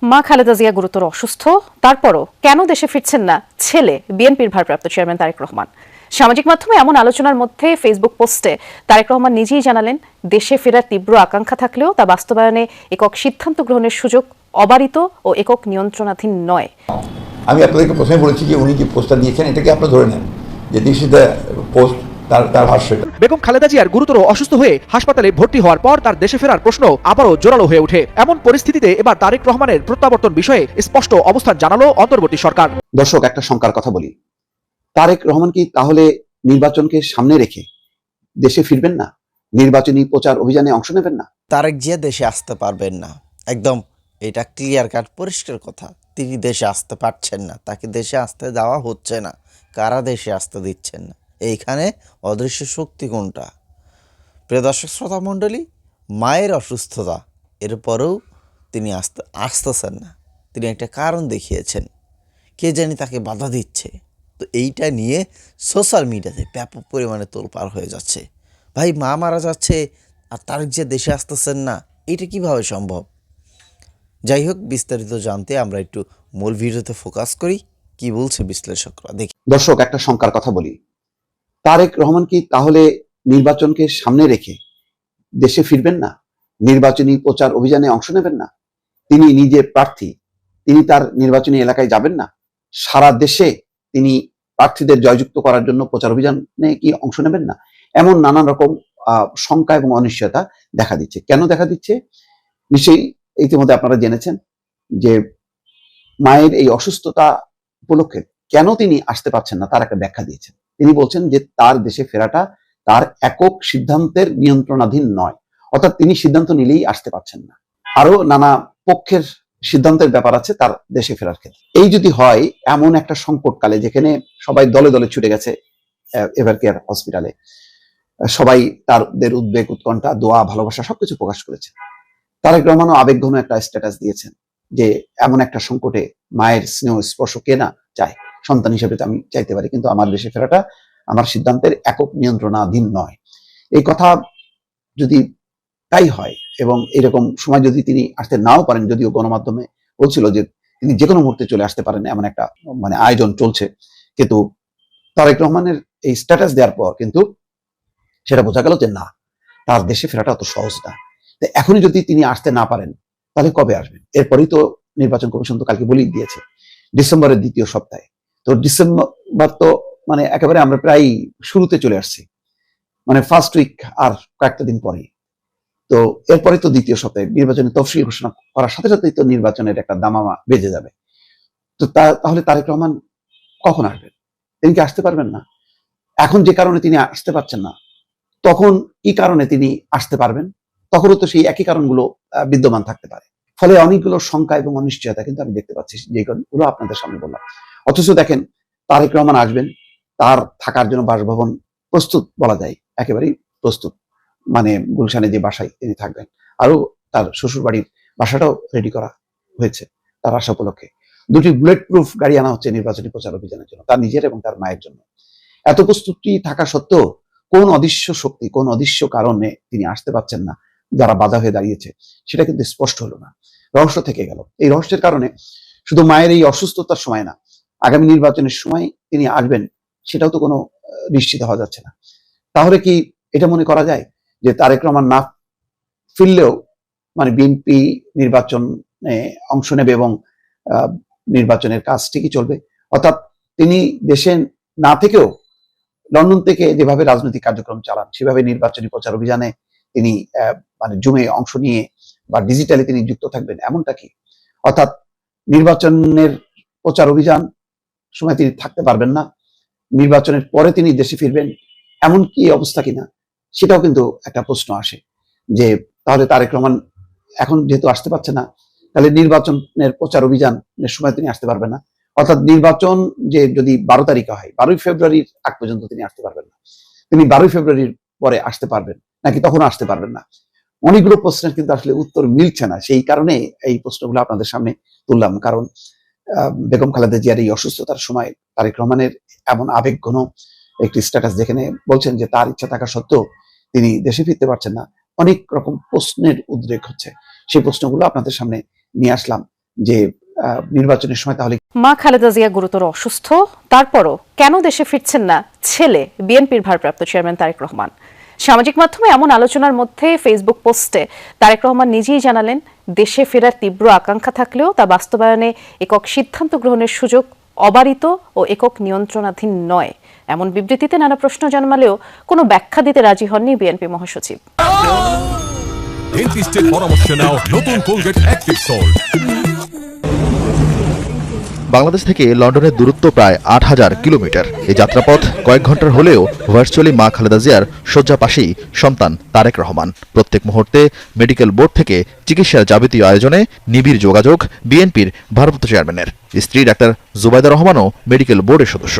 মা খালেদা জিয়া গুরুতর অসুস্থ, তারপরও কেন দেশে ফিরছেন না ছেলে বিএনপির ভারপ্রাপ্ত চেয়ারম্যান তারেক রহমান। সামাজিক মাধ্যমে এমন আলোচনার মধ্যে ফেসবুক পোস্টে তারেক রহমান নিজেই জানালেন, দেশে ফেরার তীব্র আকাঙ্ক্ষা থাকলেও তা বাস্তবায়নে একক সিদ্ধান্ত গ্রহণের সুযোগ অবারিত ও একক নিয়ন্ত্রণাধীন নয়। আমি আপনাদেরকে প্রথমে বলেছি যে উনি যে পোস্টটা দিয়েছেন এটাকে আপনারা ধরে নেন যে দিস ইজ দ্য পোস্ট, তার ভাষ্য। বেগম খালেদা জিয়ার গুরুতর অসুস্থ হয়ে হাসপাতালে ভর্তি হওয়ার পর তার দেশে ফেরার প্রশ্ন আবারও জোরালো হয়ে ওঠে। এমন পরিস্থিতিতে এবার তারেক রহমানের প্রত্যাবর্তন বিষয়ে স্পষ্ট অবস্থান জানালো অন্তর্বর্তী সরকার। দর্শক, একটা শঙ্কার কথা বলি, তারেক রহমান কি তাহলে নির্বাচনকে সামনে রেখে দেশে ফিরবেন না? নির্বাচনী প্রচার অভিযানে অংশ নেবেন না? তারেক জিয়া দেশে আসতে পারবেন না, একদম এটা ক্লিয়ার কাট পরিষ্কার কথা। তিনি দেশে আসতে পারছেন না, তাকে দেশে আসতে দেওয়া হচ্ছে না। কারা দেশে আসতে দিচ্ছেন না? এইখানে অদৃশ্য শক্তি কোনটা? প্রিয় দর্শক শ্রোতা মণ্ডলী, মায়ের অসুস্থতা, এরপরেও তিনি আসতেছেন না। তিনি একটা কারণ দেখিয়েছেন, কে জানি তাকে বাধা দিচ্ছে। তো এইটা নিয়ে সোশ্যাল মিডিয়াতে ব্যাপক পরিমাণে তোলপাড় হয়ে যাচ্ছে। ভাই, মা মারা যাচ্ছে আর তারেক জিয়া দেশে আসতেছেন না, এটা কিভাবে সম্ভব? যাই হোক, বিস্তারিত জানতে আমরা একটু মূল ভিডিওতে ফোকাস করি, কি বলছে বিশ্লেষকরা দেখি। দর্শক, একটা শঙ্কার কথা বলি, তারেক রহমান কি তাহলে নির্বাচনকে সামনে রেখে দেশে ফিরবেন না? নির্বাচনী প্রচার অভিযানে অংশ নেবেন না? তিনি নিজে প্রার্থী, তিনি তার নির্বাচনী এলাকায় যাবেন না? সারা দেশে তিনি প্রার্থীদের জয়যুক্ত করার জন্য প্রচার অভিযানে কি অংশ নেবেন না? এমন নানান রকম শঙ্কা এবং অনিশ্চয়তা দেখা দিচ্ছে। কেন দেখা দিচ্ছে? নিশ্চয়ই ইতিমধ্যে আপনারা জেনেছেন যে মায়ের এই অসুস্থতা উপলক্ষে কেন তিনি আসতে পারছেন না তার একটা ব্যাখ্যা দিয়েছেন। তিনি বলছেন যে তার দেশে ফেরাটা তার একক সিদ্ধান্তের নিয়ন্ত্রণাধীন নয়, অর্থাৎ তিনি সিদ্ধান্ত নিলেই আসতে পারছেন না। আরো নানা পক্ষের সিদ্ধান্তের ব্যাপার আছে তার দেশে ফেরার ক্ষেত্রে। এই যদি হয় এমন একটা সংকটকালে, যেখানে সবাই দলে দলে ছুটে গেছে এভার কেয়ার হসপিটালে, সবাই তাদের উদ্বেগ, উৎকণ্ঠা, দোয়া, ভালোবাসা সবকিছু প্রকাশ করেছে, তারেক রহমানও আবেগঘন একটা স্ট্যাটাস দিয়েছেন যে এমন একটা সংকটে মায়ের স্নেহ স্পর্শ কে না চায়। সন্তান হিসেবে তো আমি চাইতে পারি, কিন্তু আমার দেশে ফেরাটা আমার সিদ্ধান্তের একক নিয়ন্ত্রণাধীন নয়। এই কথা যদি তাই হয় এবং এরকম সময় যদি তিনি আসতে নাও পারেন, যদিও গণমাধ্যমে বলছিল যে তিনি যে কোনো মুহূর্তে চলে আসতে পারেন, এমন একটা আয়োজন চলছে, কিন্তু তারেক রহমানের এই স্ট্যাটাস দেওয়ার পর কিন্তু সেটা বোঝা গেল যে না, তার দেশে ফেরাটা অত সহজ না। এখনই যদি তিনি আসতে না পারেন তাহলে কবে আসবেন? এরপরই তো নির্বাচন কমিশন তো কালকে বলেই দিয়েছে ডিসেম্বরের দ্বিতীয় সপ্তাহে। তো ডিসেম্বর তো একেবারে আমরা প্রায় শুরুতে চলে আসছি, ফার্স্ট উইক আর কয়েকটা দিন পরে। তো এরপরে তো দ্বিতীয় সপ্তাহে নির্বাচনের তফসিল ঘোষণা করার সাথে সাথেই তো নির্বাচনের একটা দামামা বেজে যাবে। তো তাহলে তারেক রহমান কখন আসবেন? তিনি কি আসতে পারবেন না? এখন যে কারণে তিনি আসতে পারছেন না, তখন কি কারণে তিনি আসতে পারবেন? তখনও তো সেই একই কারণগুলো বিদ্যমান থাকতে পারে। ফলে অনেকগুলো শঙ্কা এবং অনিশ্চয়তা কিন্তু আমি দেখতে পাচ্ছি, যেগুলো আপনাদের সামনে বললাম। অথচ দেখেন, তারেক রহমান আসবেন, তার থাকার জন্য বাসভবন প্রস্তুত বলা যায়, একেবারেই প্রস্তুত। গুলশানে যে বাসায় তিনি থাকবেন, আরো তার শ্বশুর বাড়ির বাসাটাও রেডি করা হয়েছে তার আসা উপলক্ষে। দুটি বুলেট প্রুফ গাড়ি আনা হচ্ছে নির্বাচনী প্রচার অভিযানের জন্য, তার নিজের এবং তার মায়ের জন্য। এত প্রস্তুতি থাকা সত্ত্বেও কোন অদৃশ্য শক্তি, কোন অদৃশ্য কারণে তিনি আসতে পারছেন না, যারা বাধা হয়ে দাঁড়িয়েছে, সেটা কিন্তু স্পষ্ট হলো না, রহস্য থেকে গেল। এই রহস্যের কারণে শুধু মায়ের এই অসুস্থতার সময় না, আগামী নির্বাচনের সময় তিনি আসবেন সেটাও তো কোনো নিশ্চিত হওয়া যাচ্ছে না। তাহলে কি এটা মনে করা যায় যে তারেক রহমান না ফিরলেও বিএনপি নির্বাচনে অংশ নেবে এবং নির্বাচনের কাজ ঠিকই চলবে? অর্থাৎ তিনি দেশে না থেকেও লন্ডন থেকে যেভাবে রাজনৈতিক কার্যক্রম চালান, সেভাবে নির্বাচনী প্রচার অভিযানে তিনি জুমে অংশ নিয়ে বা ডিজিটালি তিনি যুক্ত থাকবেন, এমনটা কি? অর্থাৎ নির্বাচনের প্রচার অভিযান সময় তিনি থাকতে পারবেন না, নির্বাচনের পরে তিনি দেশে ফিরবেন, এমন কি অবস্থা কিনা? সেটাও কিন্তু একটা প্রশ্ন আসে যে তাহলে তারেক রহমান এখন যেহেতু আসতে পারছে না, তাহলে নির্বাচনের প্রচার অভিযানের সময় তিনি আসতে পারবেন না। অর্থাৎ নির্বাচন যে যদি 12 তারিখে হয়, 12 ফেব্রুয়ারির আগ পর্যন্ত তিনি আসতে পারবেন না, তিনি 12 ফেব্রুয়ারির পরে আসতে পারবেন নাকি তখন আসতে পারবেন না? অনেকগুলো প্রশ্নের কিন্তু আসলে উত্তর মিলছে না। সেই কারণে এই প্রশ্নগুলো আপনাদের সামনে তুললাম, কারণ বেগম খালেদা জিয়ার এই অসুস্থতার সময় তারেক রহমানের এমন আবেগঘন একটি স্ট্যাটাস, যেখানে বলছেন যে তার ইচ্ছা থাকা সত্ত্বেও তিনি দেশে ফিরতে পারছেন না, অনেক রকম প্রশ্নের উদ্রেক হচ্ছে। সেই প্রশ্নগুলো আপনাদের সামনে নিয়ে আসলাম। যে নির্বাচনের সময় তাহলে মা খালেদা জিয়া গুরুতর অসুস্থ, তারপরও কেন দেশে ফিরছেন না ছেলে বিএনপির ভারপ্রাপ্ত চেয়ারম্যান তারেক রহমান? সামাজিক মাধ্যমে এমন আলোচনার মধ্যে ফেসবুক পোস্টে তারেক রহমান নিজেই জানালেন, দেশে ফেরার তীব্র আকাঙ্ক্ষা থাকলেও তা বাস্তবায়নে একক সিদ্ধান্ত গ্রহণের সুযোগ অবারিত ও একক নিয়ন্ত্রণাধীন নয়। এমন বিবৃতিতে নানা প্রশ্ন জন্মালেও কোনো ব্যাখ্যা দিতে রাজি হননি বিএনপি মহাসচিব। ডেন্টিস্টের পরামর্শ নাও নতুন কোলগেট অ্যাক্টিভ সল্ট। বাংলাদেশ থেকে লন্ডনের দূরত্ব প্রায় ৮,০০০ কিলোমিটার। এই যাত্রাপথ কয়েক ঘন্টার হলেও ভার্চুয়ালি মা খালেদা জিয়ার শয্যা পাশেই সন্তান তারেক রহমান। প্রত্যেক মুহূর্তে মেডিকেল বোর্ড থেকে চিকিৎসার যাবতীয় আয়োজনে নিবিড় যোগাযোগ বিএনপির ভারপ্রাপ্ত চেয়ারম্যানের। স্ত্রী ডাক্তার জুবাইদা রহমানও মেডিকেল বোর্ডের সদস্য।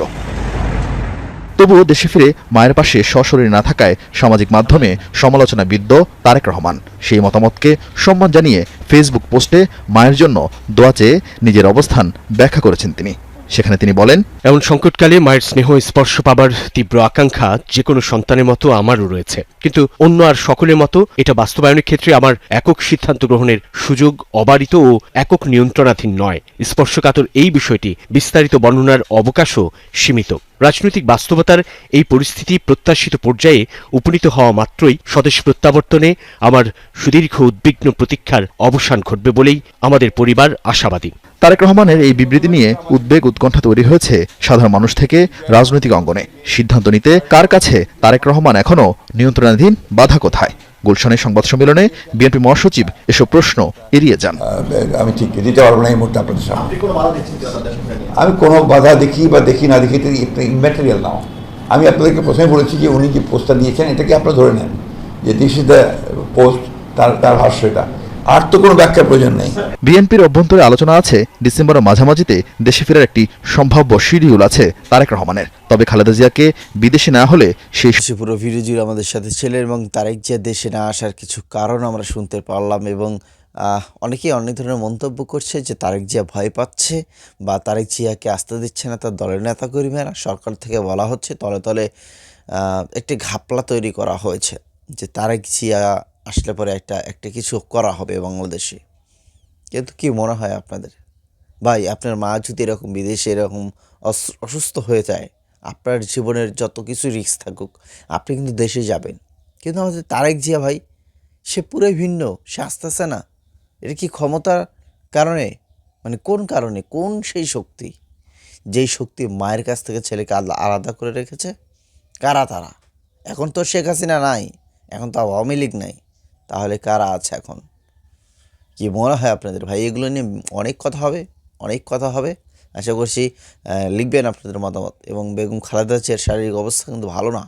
তবুও দেশে ফিরে মায়ের পাশে সশরীরে না থাকায় সামাজিক মাধ্যমে সমালোচনা বিদ্ধ তারেক রহমান। সেই মতামতকে সম্মান জানিয়ে ফেসবুক পোস্টে মায়ের জন্য দোয়া চেয়ে নিজের অবস্থান ব্যাখ্যা করেছেন তিনি। সেখানে তিনি বলেন, এমন সংকটকালে মায়ের স্নেহ স্পর্শ পাবার তীব্র আকাঙ্ক্ষা যে কোনো সন্তানের মতো আমারও রয়েছে, কিন্তু অন্য আর সকলের মতো এটা বাস্তবায়নের ক্ষেত্রে আমার একক সিদ্ধান্ত গ্রহণের সুযোগ অবারিত ও একক নিয়ন্ত্রণাধীন নয়। স্পর্শকাতর এই বিষয়টি বিস্তারিত বর্ণনার অবকাশও সীমিত। রাজনৈতিক বাস্তবতার এই পরিস্থিতি প্রত্যাশিত পর্যায়ে উপনীত হওয়া মাত্রই স্বদেশ প্রত্যাবর্তনে আমার সুদীর্ঘ উদ্বিগ্ন প্রতীক্ষার অবসান ঘটবে বলেই আমাদের পরিবার আশাবাদী। তারেক রহমানের এই বিবৃতি নিয়ে উদ্বেগ উৎকণ্ঠা তৈরি হয়েছে সাধারণ মানুষ থেকে রাজনৈতিক অঙ্গনে। সিদ্ধান্ত নিতে কার কাছে তারেক রহমান এখনো নিয়ন্ত্রণাধীন, বাধা কোথায়? গুলশানের সংবাদ সম্মেলনে বিএনপি মহাসচিব এসব প্রশ্ন এড়িয়ে যান। আমি ঠিক দিতে পারবো না এই মুহূর্তে আপনাদের সামনে। আমি কোনো বাধা দেখি বা দেখি না দেখি ইম্যাটেরিয়াল নাও। আমি আপনাদেরকে প্রথমে বলেছি যে উনি যে পোস্টটা দিয়েছেন এটাকে আপনারা ধরে নেন যে দিস ইজ দ্য পোস্ট, তার ভাষ্য এটা। আর তো কোনো ব্যাখ্যার প্রয়োজন নেই। বিএনপির অভ্যন্তরে আলোচনা আছে ডিসেম্বরের মাঝামাঝিতে দেশে ফেরার একটি সম্ভাব্য শিডিউল আছে তারেক রহমানের। তবে খালেদা জিয়াকে বিদেশে না হলে সেই পুরো ভিডিও জুড়ে আমাদের সাথে ছিলেন এবং তারেক জিয়া দেশে না আসার কিছু কারণ আমরা শুনতে পারলাম এবং অনেকেই অনেক ধরনের মন্তব্য করছে যে তারেক জিয়া ভয় পাচ্ছে বা তারেক জিয়াকে আসতে দিচ্ছে না তার দলের নেতাকর্মীরা। সরকার থেকে বলা হচ্ছে তলে তলে একটি ঘাপলা তৈরি করা হয়েছে যে তারেক জিয়া আসলে পরে একটা কিছু করা হবে বাংলাদেশে। কিন্তু কি মনে হয় আপনাদের? ভাই, আপনার মা যদি এরকম বিদেশে এরকম অসুস্থ হয়ে যায়, আপনার জীবনের যত কিছু রিস্ক থাকুক আপনি কিন্তু দেশে যাবেন। কিন্তু আমাদের তারেক জিয়া ভাই, সে পুরোই ভিন্ন। সে আসতেছে না। এটা কি ক্ষমতার কারণে? মানে কোন কারণে? কোন সেই শক্তি, যেই শক্তি মায়ের কাছ থেকে ছেলেকে আলাদা করে রেখেছে? কারা তারা? এখন তো শেখ হাসিনা নাই, এখন তো আওয়ামী লীগ নাই, তাহলে কারা আছে এখন? কি মনে হয় আপনাদের ভাই? এগুলো নিয়ে অনেক কথা হবে। আশা করছি লিখবেন আপনাদের মতামত। এবং বেগম খালেদা জিয়ার শারীরিক অবস্থা কিন্তু ভালো না।